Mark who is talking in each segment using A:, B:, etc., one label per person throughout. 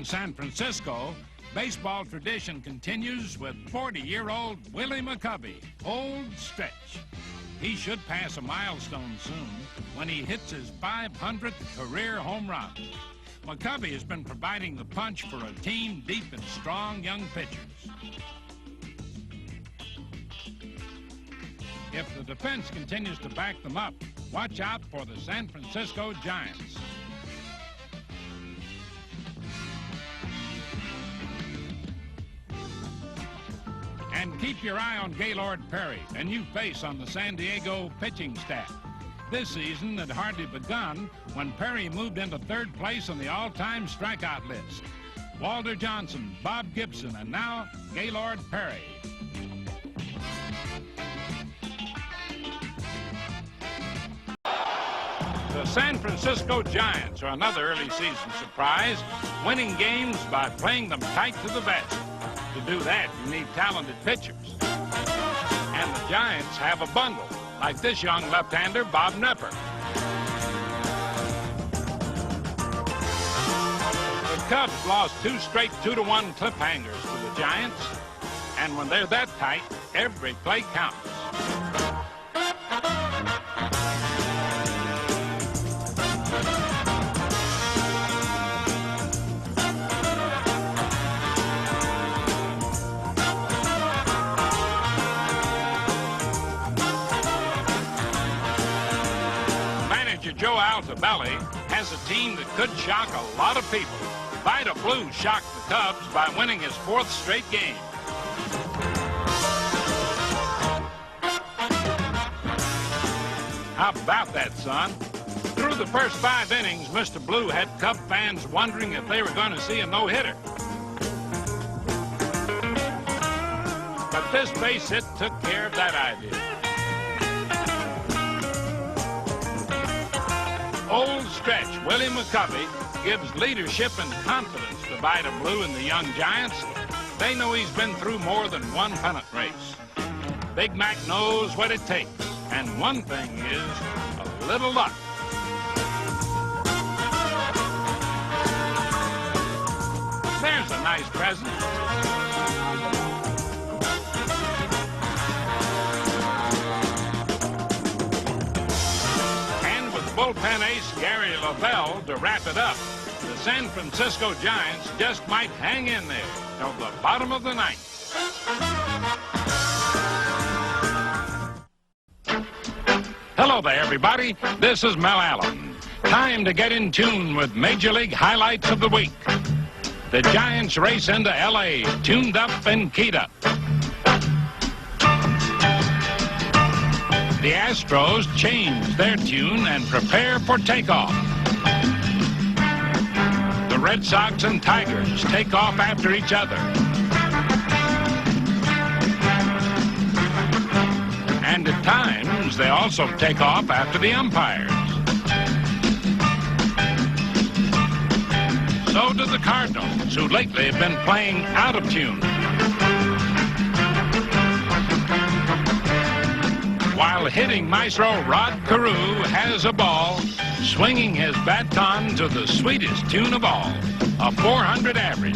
A: in San Francisco, baseball tradition continues with 40-year-old Willie McCovey, Old Stretch. He should pass a milestone soon when he hits his 500th career home run. McCovey has been providing the punch for a team deep in strong young pitchers. If the defense continues to back them up, watch out for the San Francisco Giants. And keep your eye on Gaylord Perry, a new face on the San Diego pitching staff. This season had hardly begun when Perry moved into third place on the all-time strikeout list. Walter Johnson, Bob Gibson, and now Gaylord Perry. The San Francisco Giants are another early season surprise, winning games by playing them tight to the vest. To do that, you need talented pitchers. And the Giants have a bundle, like this young left-hander, Bob Knepper. The Cubs lost 2 straight 2-1 cliffhangers to the Giants, and when they're that tight, every play counts. Joe Altobelli has a team that could shock a lot of people. Vida Blue shocked the Cubs by winning his 4th straight game. How about that, son? Through the first 5 innings, Mr. Blue had Cub fans wondering if they were going to see a no-hitter. But this base hit took care of that idea. Old Stretch, Willie McCovey, gives leadership and confidence to Vida Blue and the young Giants. They know he's been through more than one pennant race. Big Mac knows what it takes, and one thing is a little luck. There's a nice present. Bullpen ace Gary Lavelle to wrap it up. The San Francisco Giants just might hang in there till the bottom of the 9th. Hello there, everybody. This is Mel Allen. Time to get in tune with Major League highlights of the week. The Giants race into L.A. tuned up and keyed up. The Astros change their tune and prepare for takeoff. The Red Sox and Tigers take off after each other. And at times, they also take off after the umpires. So do the Cardinals, who lately have been playing out of tune. While hitting maestro Rod Carew has a ball, swinging his baton to the sweetest tune of all, a 400 average.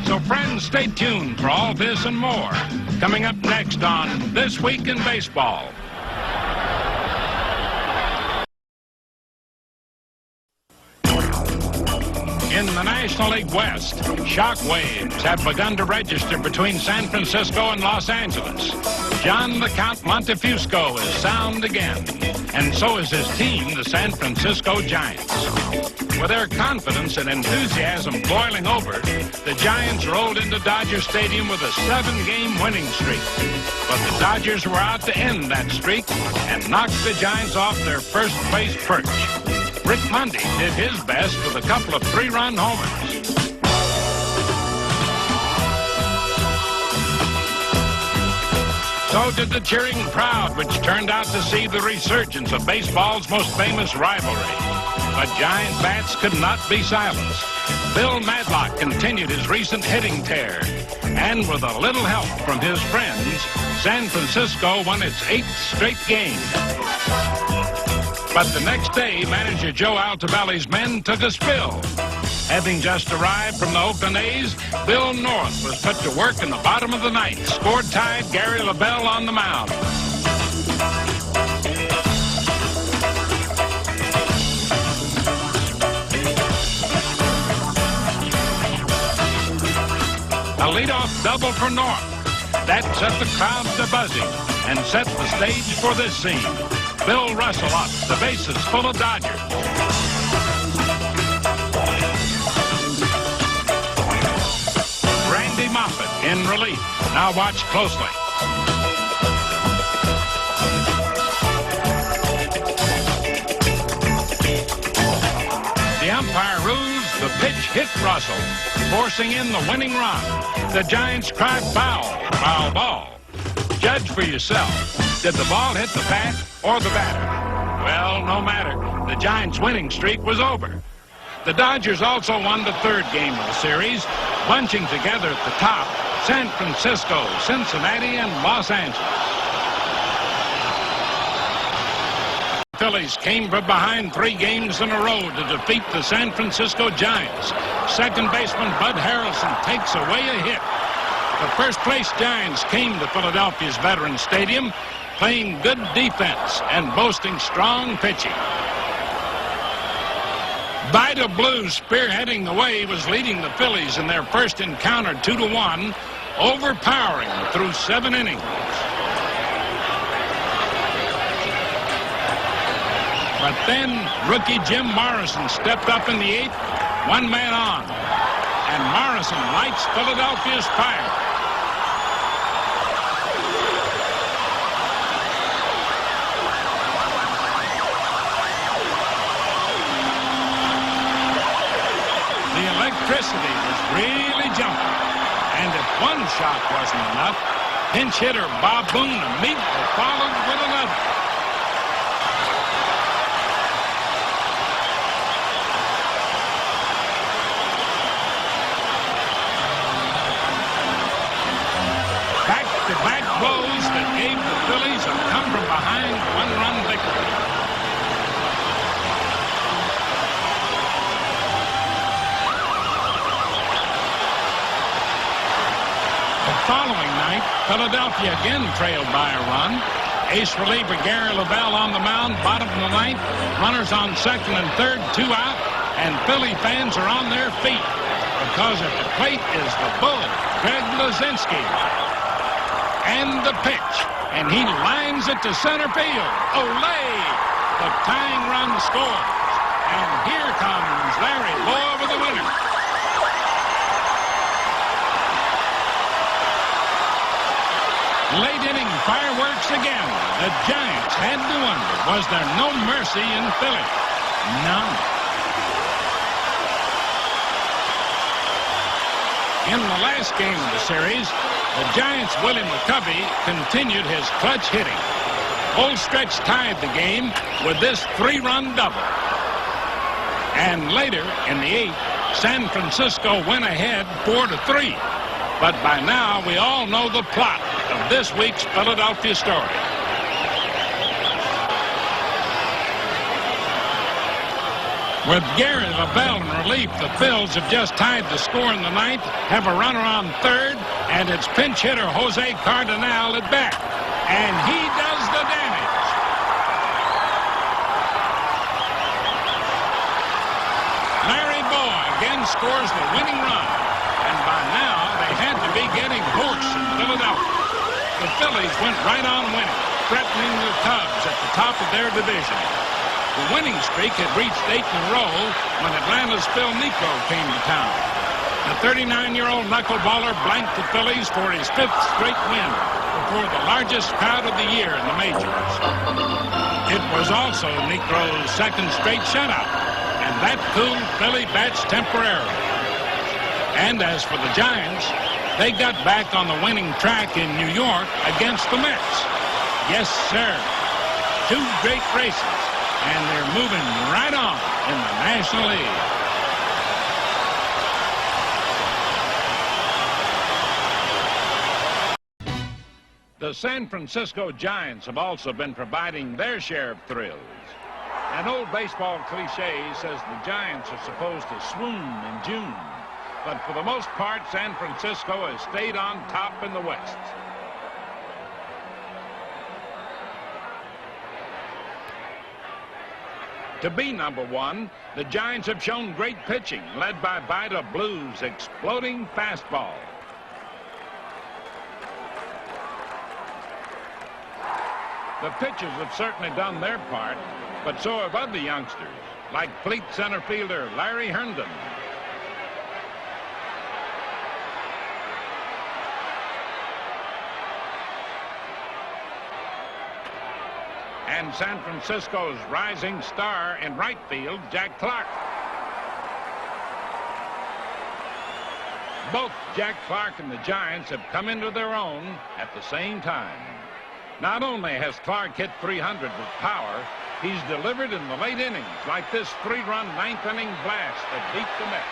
A: So friends, stay tuned for all this and more, coming up next on This Week in Baseball. In the National League West, shock waves have begun to register between San Francisco and Los Angeles. John the Count Montefusco is sound again, and so is his team, the San Francisco Giants. With their confidence and enthusiasm boiling over, the Giants rolled into Dodger Stadium with a 7-game winning streak. But the Dodgers were out to end that streak and knocked the Giants off their first-place perch. Rick Mundy did his best with a couple of 3-run homers. So did the cheering crowd, which turned out to see the resurgence of baseball's most famous rivalry. But Giant bats could not be silenced. Bill Madlock continued his recent hitting tear. And with a little help from his friends, San Francisco won its 8th straight game. But the next day, manager Joe Altobelli's men took a spill. Having just arrived from the Oakland A's, Bill North was put to work in the bottom of the ninth. Score tied, Gary LaBelle on the mound. A leadoff double for North. That set the crowd to buzzing and set the stage for this scene. Bill Russell up, the bases full of Dodgers. Randy Moffett in relief. Now watch closely. The umpire rules the pitch hit Russell, forcing in the winning run. The Giants cry foul, foul ball. Judge for yourself. Did the ball hit the bat or the batter? Well, no matter. The Giants' winning streak was over. The Dodgers also won the third game of the series, bunching together at the top San Francisco, Cincinnati, and Los Angeles. The Phillies came from behind 3 games in a row to defeat the San Francisco Giants. Second baseman Bud Harrelson takes away a hit. The first-place Giants came to Philadelphia's Veterans Stadium, playing good defense and boasting strong pitching. Vida Blue, spearheading the way, was leading the Phillies in their first encounter 2-1, overpowering through 7 innings. But then rookie Jim Morrison stepped up in the 8th, 1 man on, and Morrison lights Philadelphia's fire. The electricity was really jumping, and if one shot wasn't enough, pinch hitter Bob Boone immediately followed with another. Back-to-back blows that gave the Phillies a come-from-behind 1-run victory. The following night, Philadelphia again trailed by a run. Ace reliever Gary LaBelle on the mound, bottom of the ninth. Runners on second and third, 2 out, and Philly fans are on their feet because at the plate is the bull, Greg Luzinski. And the pitch, and he lines it to center field. Olay! The tying run scores. And here comes Larry Bowa with the winner. Late inning fireworks again. The Giants had to wonder, was there no mercy in Philly? None. In the last game of the series, the Giants' Willie McCovey continued his clutch hitting. Old Stretch tied the game with this 3-run double. And later, in the 8th, San Francisco went ahead 4-3. But by now, we all know the plot of this week's Philadelphia story. With Gary LaBelle in relief, the Phils have just tied the score in the 9th, have a runner on third, and it's pinch hitter Jose Cardenal at bat. And he does the damage. Larry Bowa again scores the winning run. And by now, they had to be getting hoarse in Philadelphia. The Phillies went right on winning, threatening the Cubs at the top of their division. The winning streak had reached 8 in a row when Atlanta's Phil Niekro came to town. The 39-year-old knuckleballer blanked the Phillies for his 5th straight win before the largest crowd of the year in the majors. It was also Niekro's 2nd straight shutout, and that cooled Philly bats temporarily. And as for the Giants, they got back on the winning track in New York against the Mets. Yes, sir. 2 great races. And they're moving right on in the National League. The San Francisco Giants have also been providing their share of thrills. An old baseball cliche says the Giants are supposed to swoon in June. But for the most part, San Francisco has stayed on top in the West. To be number one, the Giants have shown great pitching, led by Vida Blue's exploding fastball. The pitchers have certainly done their part, but so have other youngsters, like fleet center fielder Larry Herndon. And San Francisco's rising star in right field, Jack Clark. Both Jack Clark and the Giants have come into their own at the same time. Not only has Clark hit 300 with power, he's delivered in the late innings, like this 3-run ninth-inning blast that beat the Mets.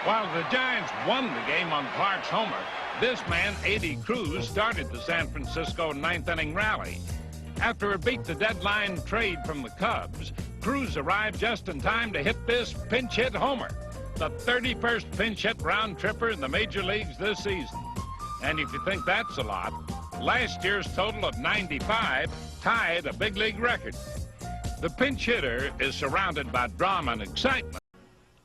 A: While the Giants won the game on Clark's homer, this man, A.D. Cruz, started the San Francisco ninth-inning rally. After it beat the deadline trade from the Cubs, Cruz arrived just in time to hit this pinch hit homer, the 31st pinch hit round tripper in the major leagues this season. And if you think that's a lot, last year's total of 95 tied a big league record. The pinch hitter is surrounded by drama and excitement.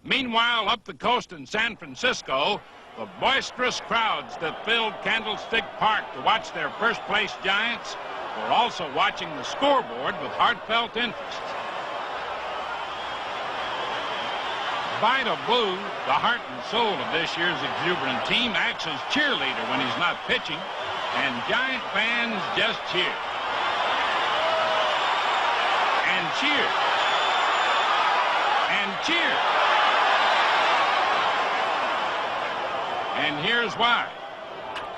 A: Meanwhile, up the coast in San Francisco, the boisterous crowds that filled Candlestick Park to watch their first-place Giants were also watching the scoreboard with heartfelt interest. Vida Blue, the heart and soul of this year's exuberant team, acts as cheerleader when he's not pitching, and Giant fans just cheer. And cheer. And cheer. And here's why.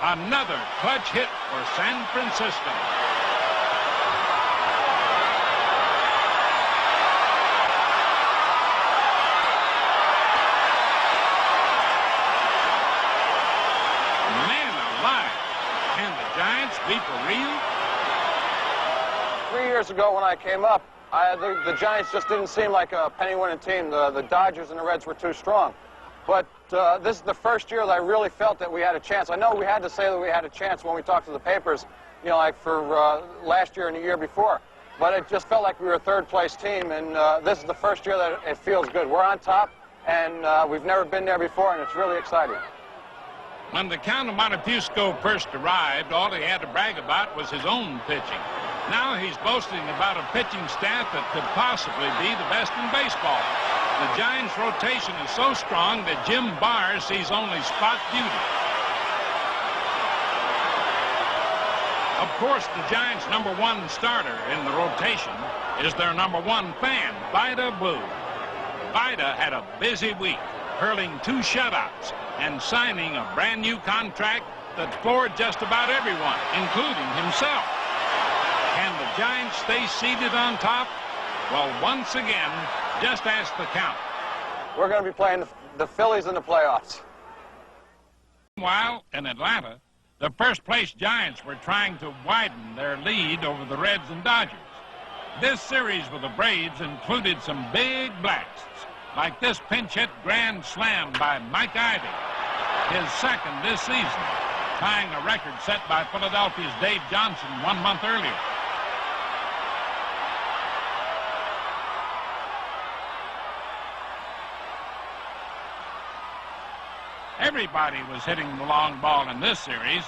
A: Another clutch hit for San Francisco. Man alive. Can the Giants be for real?
B: 3 years ago when I came up, the Giants just didn't seem like a penny-winning team. The Dodgers and the Reds were too strong. But this is the first year that I really felt that we had a chance. I know we had to say that we had a chance when we talked to the papers, you know, like for last year and the year before. But it just felt like we were a third-place team, and this is the first year that it feels good. We're on top, and we've never been there before, and it's really exciting.
A: When the Count of Montefusco first arrived, all he had to brag about was his own pitching. Now he's boasting about a pitching staff that could possibly be the best in baseball. The Giants' rotation is so strong that Jim Barr sees only spot duty. Of course, the Giants' #1 starter in the rotation is their #1 fan, Vida Blue. Vida had a busy week, hurling 2 shutouts and signing a brand new contract that floored just about everyone, including himself. Can the Giants stay seated on top? Well, once again, just ask the Count.
B: We're going to be playing the Phillies in the playoffs.
A: Meanwhile, in Atlanta, the first-place Giants were trying to widen their lead over the Reds and Dodgers. This series with the Braves included some big blasts, like this pinch-hit grand slam by Mike Ivey, his second this season, tying a record set by Philadelphia's Dave Johnson 1 month earlier. Everybody was hitting the long ball in this series.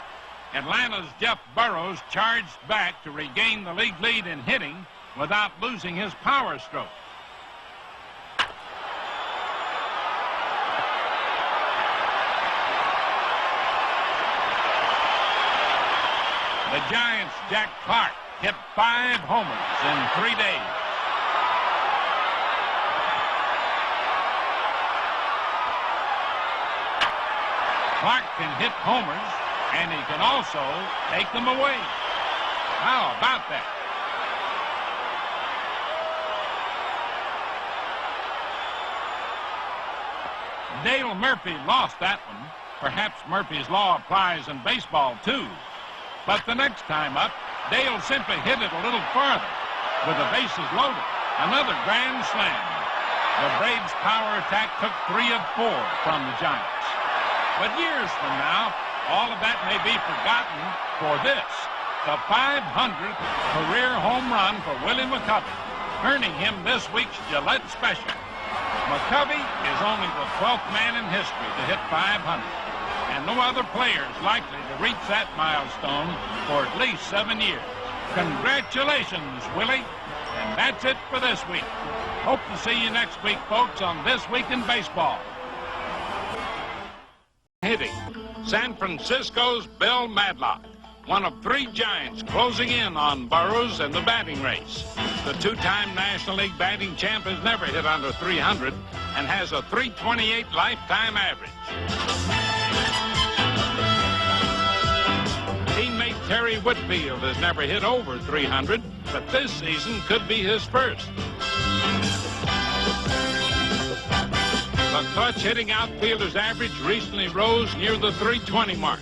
A: Atlanta's Jeff Burrows charged back to regain the league lead in hitting without losing his power stroke. The Giants' Jack Clark hit 5 homers in 3 days. Clark can hit homers, and he can also take them away. How about that? Dale Murphy lost that one. Perhaps Murphy's law applies in baseball, too. But the next time up, Dale simply hit it a little farther with the bases loaded. Another grand slam. The Braves' power attack took 3 of 4 from the Giants. But years from now, all of that may be forgotten for this, the 500th career home run for Willie McCovey, earning him this week's Gillette Special. McCovey is only the 12th man in history to hit 500, and no other player is likely to reach that milestone for at least 7 years. Congratulations, Willie. And that's it for this week. Hope to see you next week, folks, on This Week in Baseball. Hitting, San Francisco's Bill Madlock, one of 3 Giants closing in on Burroughs in the batting race. The 2-time National League batting champ has never hit under 300 and has a .328 lifetime average. Teammate Terry Whitfield has never hit over 300, but this season could be his first. The clutch-hitting outfielder's average recently rose near the .320 mark.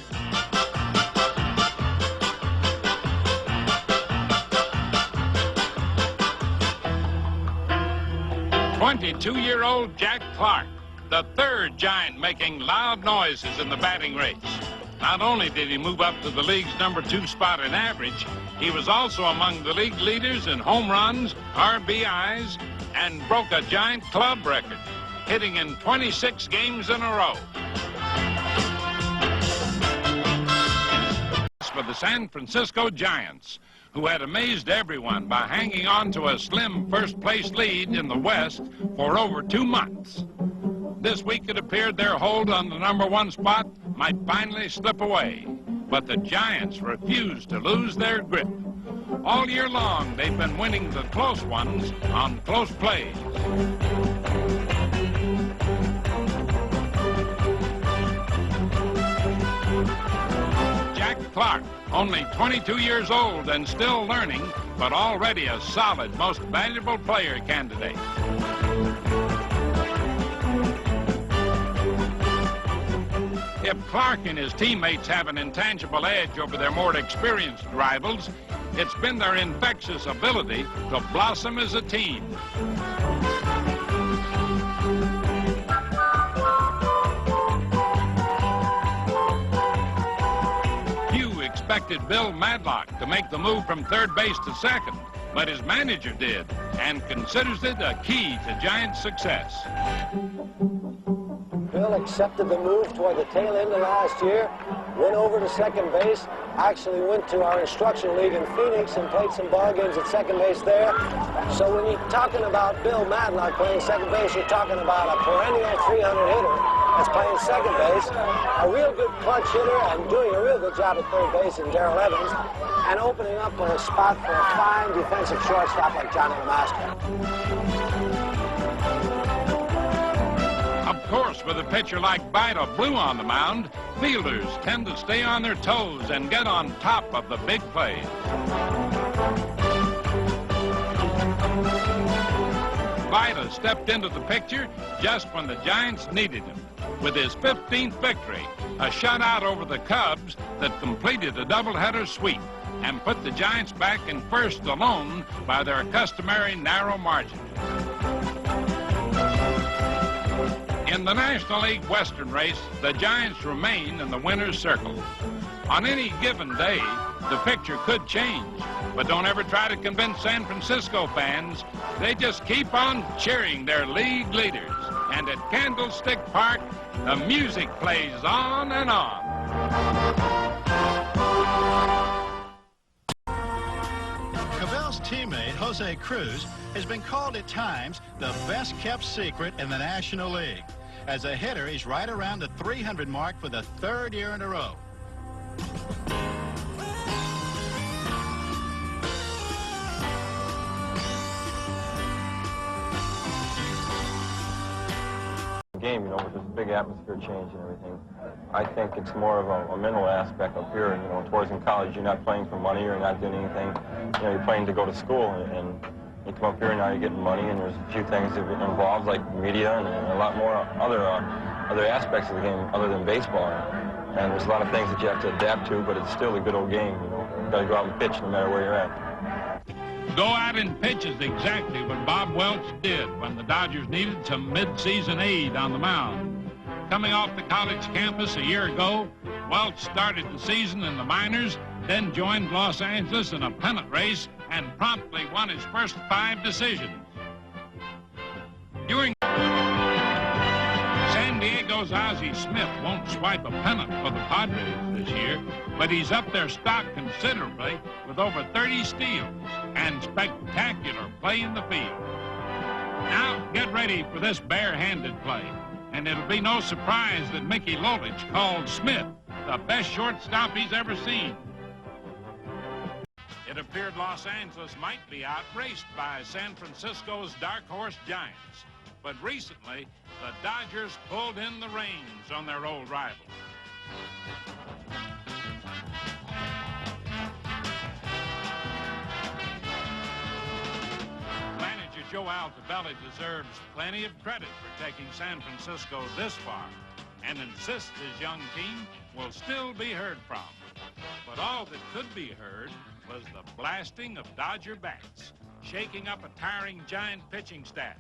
A: .22-year-old Jack Clark, the 3rd Giant making loud noises in the batting race. Not only did he move up to the league's #2 spot in average, he was also among the league leaders in home runs, RBIs, and broke a Giant club record, hitting in 26 games in a row. For the San Francisco Giants, who had amazed everyone by hanging on to a slim first-place lead in the West for over 2 months. This week it appeared their hold on the #1 spot might finally slip away, but the Giants refused to lose their grip. All year long, they've been winning the close ones on close plays. Jack Clark, only 22 years old and still learning, but already a solid, most valuable player candidate. If Clark and his teammates have an intangible edge over their more experienced rivals, it's been their infectious ability to blossom as a team. Few expected Bill Madlock to make the move from 3rd base to 2nd, but his manager did and considers it a key to Giants' success.
C: Bill accepted the move toward the tail end of last year, went over to 2nd base, actually went to our instruction league in Phoenix and played some ball games at 2nd base there. So when you're talking about Bill Madlock playing 2nd base, you're talking about a perennial 300 hitter that's playing 2nd base, a real good clutch hitter and doing a real good job at 3rd base in Darrell Evans, and opening up a spot for a fine defensive shortstop like Johnny Lamaster.
A: Of course, with a pitcher like Vida Blue on the mound, fielders tend to stay on their toes and get on top of the big plays. Vida stepped into the picture just when the Giants needed him, with his 15th victory, a shutout over the Cubs that completed a doubleheader sweep and put the Giants back in first alone by their customary narrow margin. In the National League Western race, the Giants remain in the winner's circle. On any given day, the picture could change, but don't ever try to convince San Francisco fans. They just keep on cheering their league leaders. And at Candlestick Park, the music plays on and on.
D: Cabell's teammate, Jose Cruz, has been called at times the best-kept secret in the National League. As a hitter, he's right around the 300 mark for the 3rd year in a row.
E: Game, you know, with this big atmosphere change and everything, I think it's more of a mental aspect up here. You know, towards in college, you're not playing for money, you're not doing anything. You know, you're playing to go to school, and you come up here and now you're getting money, and there's a few things that involves like media and a lot more other other aspects of the game other than baseball. And there's a lot of things that you have to adapt to, but it's still a good old game, you know. You've got to go out and pitch no matter where you're at.
A: Go out and pitch is exactly what Bob Welch did when the Dodgers needed some mid-season aid on the mound. Coming off the college campus a year ago, Welch started the season in the minors, then joined Los Angeles in a pennant race and promptly won his first 5 decisions. During San Diego's Ozzie Smith won't swipe a pennant for the Padres this year, but he's up their stock considerably with over 30 steals and spectacular play in the field. Now, get ready for this bare-handed play, and it'll be no surprise that Mickey Lolich called Smith the best shortstop he's ever seen. It appeared Los Angeles might be outraced by San Francisco's dark horse Giants, but recently the Dodgers pulled in the reins on their old rival. Manager Joe Altobelli deserves plenty of credit for taking San Francisco this far and insists his young team will still be heard from. But all that could be heard was the blasting of Dodger bats, shaking up a tiring Giant pitching staff,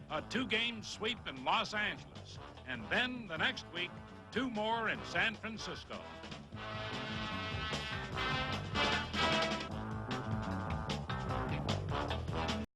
A: a 2-game sweep in Los Angeles, and then the next week, 2 more in San Francisco.